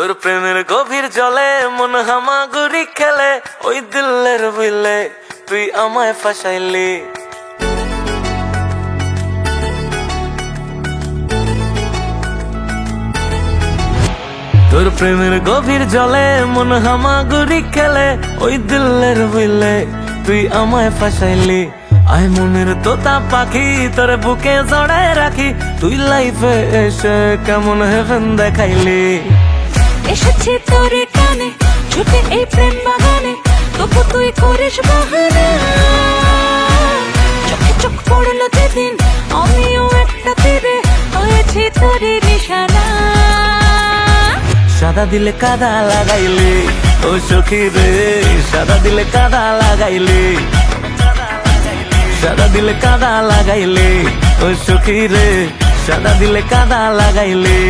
তোর প্রেমের গভীর জলে মন হামাগুড়ি খেলে, ওই দিলের বইলে তুই আমায় ফাঁসাইলি। তোর প্রেমের গভীর জলে মন হামাগুড়ি খেলে, ওই দিলের বইলে তুই আমায় ফাঁসাইলি। আয় মনের তোতা পাখি তোর বুকে জড়ায় রাখি, তুই লাইফে এসে কেমন হেভেন দেখাইলি। এসেছি তোর কানে ছুটে এই প্রেম বাগানে, তবু তুই করিস বাহানা। চোখে চোখ পড়লো যেদিন আমিও একটা তীরে হয়েছি তোর নিশানা। সাদা দিলে কাদা লাগাইলি ও সখী রে, সাদা দিলে কাদা লাগাইলি, সাদা দিলে কাদা লাগাইলি ও সখী রে, সাদা দিলে কাদা লাগাইলি।